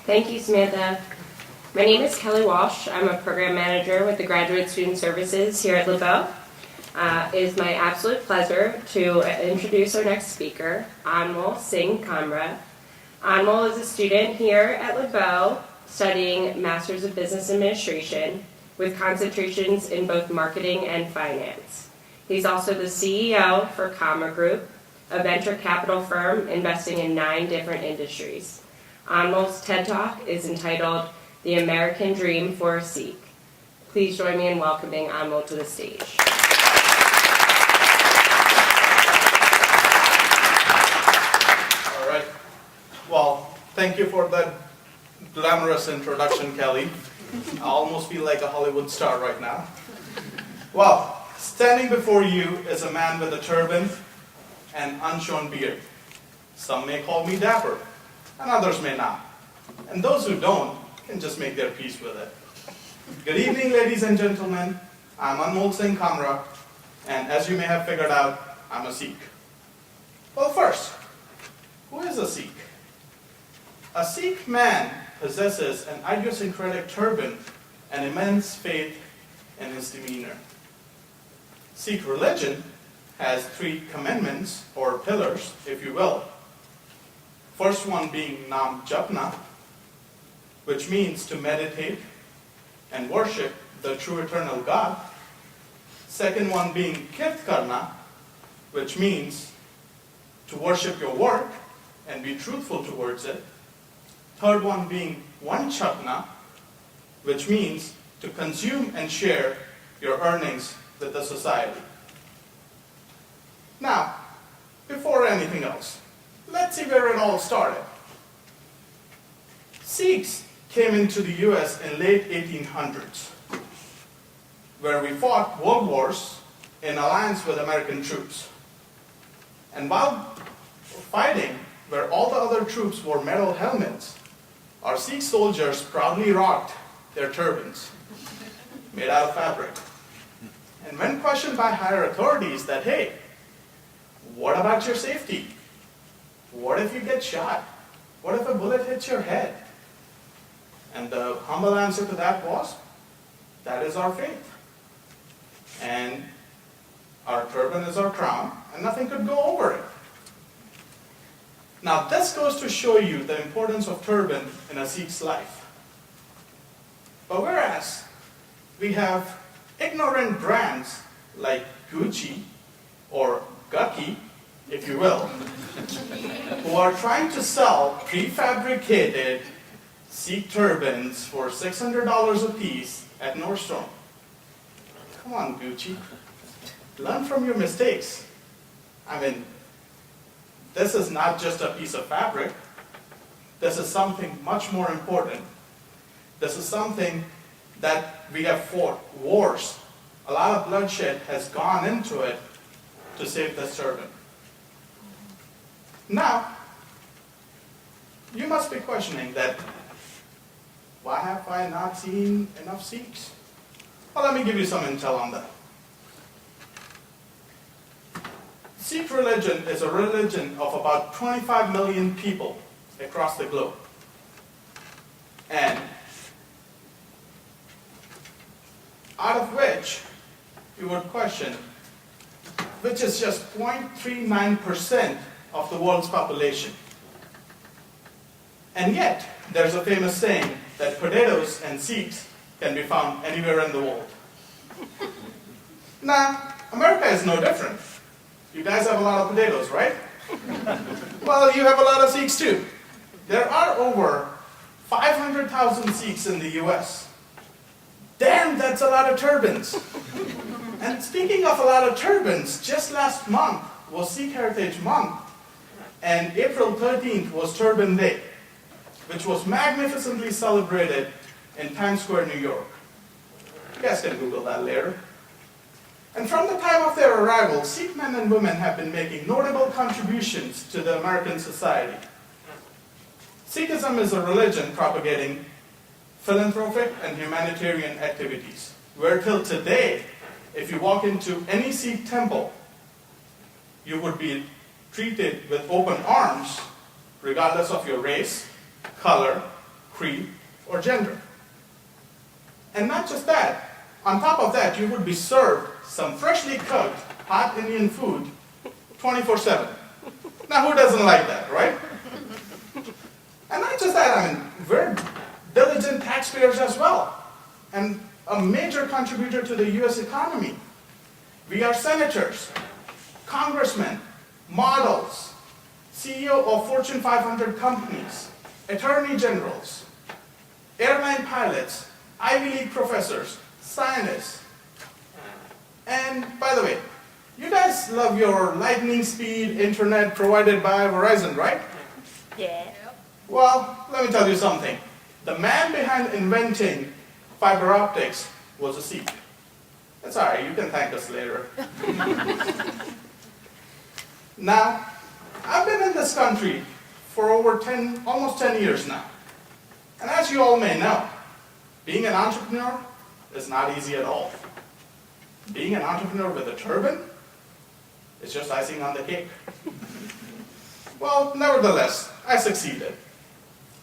Thank you, Samantha. My name is Kelly Walsh. I'm a program manager with the Graduate Student Services here at LeBow. It is my absolute pleasure to introduce our next speaker, Anmol Singh Kamra. Anmol is a student here at LeBow studying Masters of Business Administration with concentrations in both marketing and finance. He's also the CEO for Kamra Group, a venture capital firm investing in 9 different industries. Anmol's TED Talk is entitled The American Dream for a Sikh. Please join me in welcoming Anmol to the stage. All right. Well, thank you for that glamorous introduction, Kelly. I almost feel like a Hollywood star right now. Well, standing before you is a man with a turban and unshorn beard. Some may call me dapper, and others may not. And those who don't can just make their peace with it. Good evening, ladies and gentlemen. I'm Anmol Singh Kamra, and as you may have figured out, I'm a Sikh. Well, first, who is a Sikh? A Sikh man possesses an idiosyncratic turban and immense faith in his demeanor. Sikh religion has 3 commandments, or pillars, if you will. First one being Nam Japna, which means to meditate and worship the true eternal God. Second one being Kirt Karna, which means to worship your work and be truthful towards it. Third one being Vanchapna, which means to consume and share your earnings with the society. Now, before anything else, let's see where it all started. Sikhs came into the US in late 1800s, where we fought world wars in alliance with American troops. And while fighting, where all the other troops wore metal helmets, our Sikh soldiers proudly rocked their turbans, made out of fabric. And when questioned by higher authorities that, hey, what about your safety? What if you get shot? What if a bullet hits your head? And the humble answer to that was, that is our faith. And our turban is our crown, and nothing could go over it. Now this goes to show you the importance of turban in a Sikh's life. But whereas we have ignorant brands like Gucci or Gucky, if you will, who are trying to sell prefabricated Sikh turbans for $600 a piece at Nordstrom. Come on, Gucci. Learn from your mistakes. I mean, this is not just a piece of fabric. This is something much more important. This is something that we have fought wars. A lot of bloodshed has gone into it to save this turban. Now, you must be questioning that, why have I not seen enough Sikhs? Well, let me give you some intel on that. Sikh religion is a religion of about 25 million people across the globe. And out of which, you would question, which is just 0.39% of the world's population. And yet, there's a famous saying that potatoes and Sikhs can be found anywhere in the world. Now, America is no different. You guys have a lot of potatoes, right? Well, you have a lot of Sikhs too. There are over 500,000 Sikhs in the US. Damn, that's a lot of turbans. And speaking of a lot of turbans, just last month was Sikh Heritage Month, and April 13th was Turban Day, which was magnificently celebrated in Times Square, New York. You guys can Google that later. And from the time of their arrival, Sikh men and women have been making notable contributions to the American society. Sikhism is a religion propagating philanthropic and humanitarian activities, where till today, if you walk into any Sikh temple, you would be treated with open arms, regardless of your race, color, creed, or gender. And not just that, on top of that, you would be served some freshly cooked hot Indian food 24/7. Now, who doesn't like that, right? And not just that, I mean, we're diligent taxpayers as well, and a major contributor to the US economy. We are senators, congressmen, models, CEO of Fortune 500 companies, attorney generals, airline pilots, Ivy League professors, scientists. And by the way, you guys love your lightning speed internet provided by Verizon, right? Yeah. Well, let me tell you something. The man behind inventing fiber optics was a Sikh. That's all right, you can thank us later. Now, I've been in this country for almost 10 years now. And as you all may know, being an entrepreneur is not easy at all. Being an entrepreneur with a turban is just icing on the cake. Well, nevertheless, I succeeded.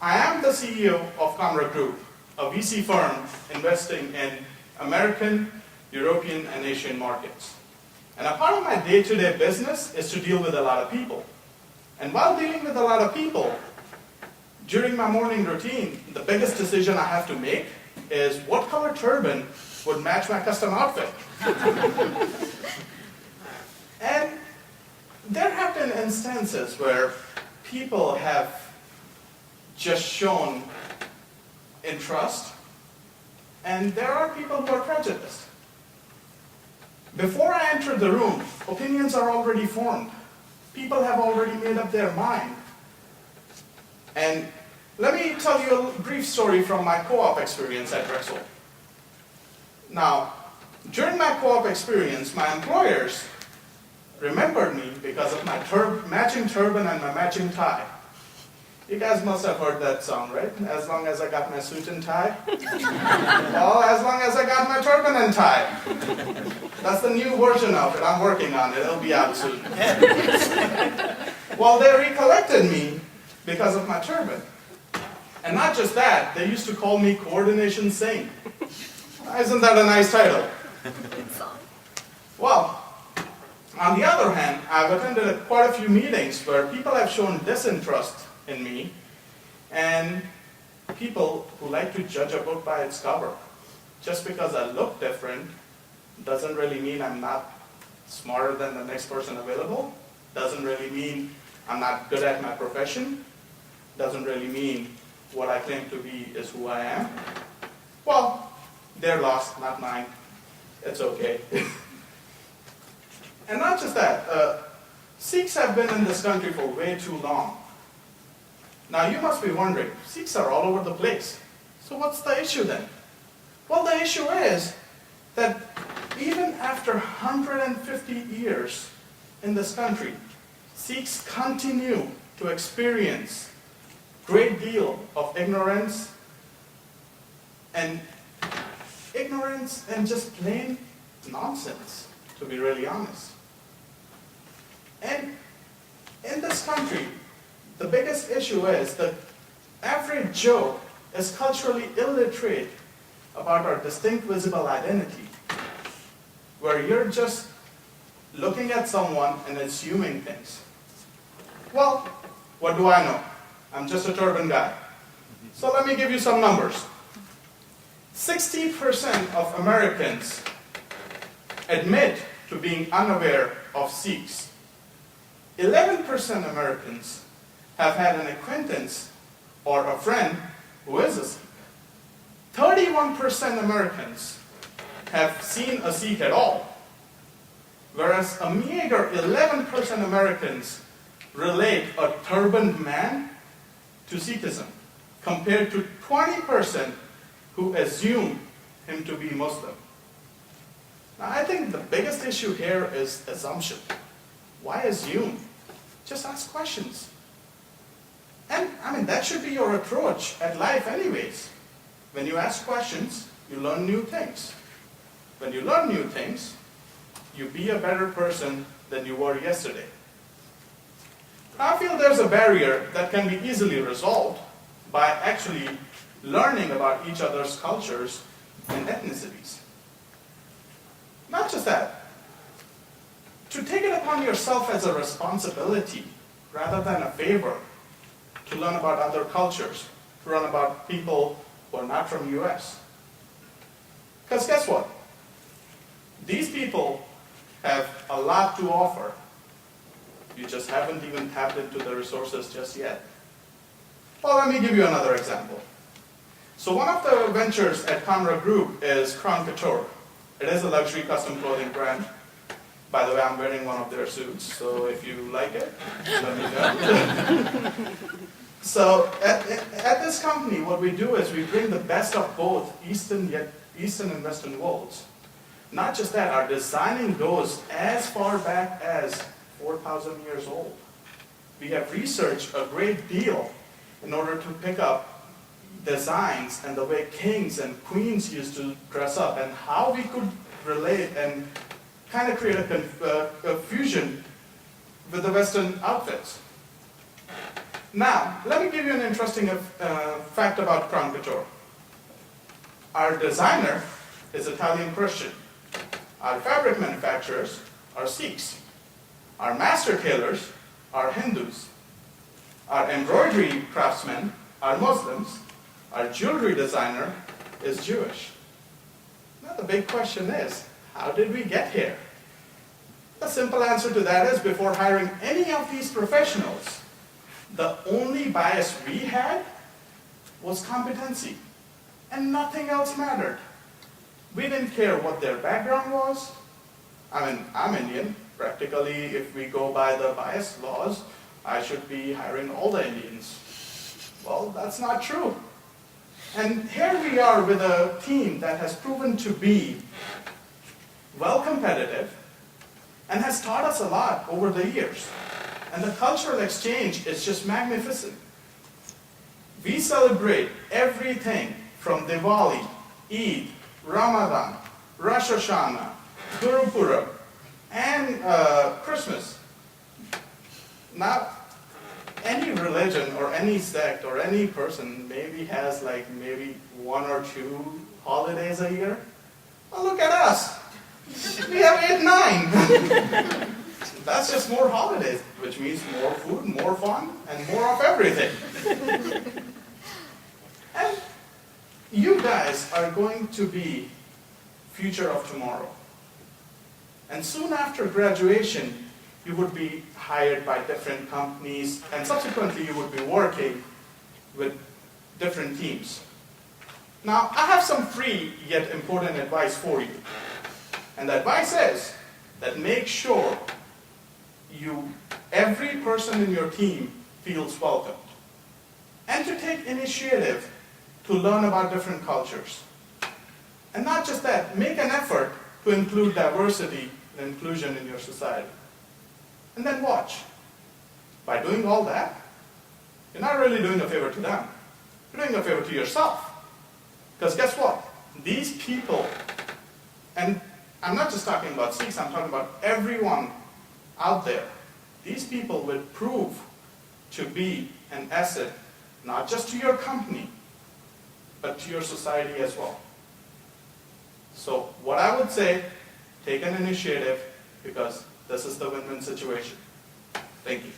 I am the CEO of Kamra Group, a VC firm investing in American, European, and Asian markets. And a part of my day-to-day business is to deal with a lot of people. And while dealing with a lot of people, during my morning routine, the biggest decision I have to make is what color turban would match my custom outfit. And there have been instances where people have just shown interest, and there are people who are prejudiced. Before I enter the room, opinions are already formed. People have already made up their mind. And let me tell you a brief story from my co-op experience at Drexel. Now, during my co-op experience, my employers remembered me because of my matching turban and my matching tie. You guys must have heard that song, right? As long as I got my suit and tie. Well, as long as I got my turban and tie. That's the new version of it. I'm working on it. It'll be out soon. Well, they recollected me because of my turban. And not just that, they used to call me Coordination Singh. Isn't that a nice title? Well, on the other hand, I've attended quite a few meetings where people have shown disinterest in me, and people who like to judge a book by its cover. Just because I look different doesn't really mean I'm not smarter than the next person available, doesn't really mean I'm not good at my profession, doesn't really mean what I claim to be is who I am. Well, their loss, not mine. It's okay. And not just that, Sikhs have been in this country for way too long. Now you must be wondering, Sikhs are all over the place. So what's the issue then? Well, the issue is that even after 150 years in this country, Sikhs continue to experience a great deal of ignorance and just plain nonsense, to be really honest. And in this country, the biggest issue is that average Joe is culturally illiterate about our distinct visible identity, where you're just looking at someone and assuming things. Well, what do I know? I'm just a turban guy. So let me give you some numbers. 60% of Americans admit to being unaware of Sikhs. 11% Americans have had an acquaintance or a friend who is a Sikh. 31% Americans have seen a Sikh at all, whereas a meager 11% Americans relate a turbaned man to Sikhism, compared to 20% who assume him to be Muslim. Now, I think the biggest issue here is assumption. Why assume? Just ask questions. And I mean, that should be your approach at life anyways. When you ask questions, you learn new things. When you learn new things, you be a better person than you were yesterday. I feel there's a barrier that can be easily resolved by actually learning about each other's cultures and ethnicities. Not just that, to take it upon yourself as a responsibility rather than a favor to learn about other cultures, to learn about people who are not from the US. Because guess what? These people have a lot to offer. You just haven't even tapped into the resources just yet. Well, let me give you another example. So one of the ventures at Kamra Group is Crown Couture. It is a luxury custom clothing brand. By the way, I'm wearing one of their suits, so if you like it, let me know. So at this company, what we do is we bring the best of both Eastern and Western worlds. Not just that, our designing goes as far back as 4,000 years old. We have researched a great deal in order to pick up designs and the way kings and queens used to dress up and how we could relate and kind of create a fusion with the Western outfits. Now, let me give you an interesting fact about Crown Couture. Our designer is Italian Christian. Our fabric manufacturers are Sikhs. Our master tailors are Hindus. Our embroidery craftsmen are Muslims. Our jewelry designer is Jewish. Now the big question is, how did we get here? The simple answer to that is, before hiring any of these professionals, the only bias we had was competency, and nothing else mattered. We didn't care what their background was. I mean, I'm Indian. Practically, if we go by the bias laws, I should be hiring all the Indians. Well, that's not true. And here we are with a team that has proven to be well competitive and has taught us a lot over the years. And the cultural exchange is just magnificent. We celebrate everything from Diwali, Eid, Ramadan, Rosh Hashanah, Guru Purab, and Christmas. Now, any religion or any sect or any person maybe has maybe 1 or 2 holidays a year. Well, look at us. We have 8, 9. That's just more holidays, which means more food, more fun, and more of everything. And you guys are going to be future of tomorrow. And soon after graduation, you would be hired by different companies, and subsequently you would be working with different teams. Now, I have some free yet important advice for you. And the advice is that make sure every person in your team feels welcomed. And to take initiative to learn about different cultures. And not just that, make an effort to include diversity and inclusion in your society. And then watch. By doing all that, you're not really doing a favor to them. You're doing a favor to yourself. Because guess what? These people, and I'm not just talking about Sikhs, I'm talking about everyone out there. These people will prove to be an asset, not just to your company, but to your society as well. So what I would say, take an initiative, because this is the win-win situation. Thank you.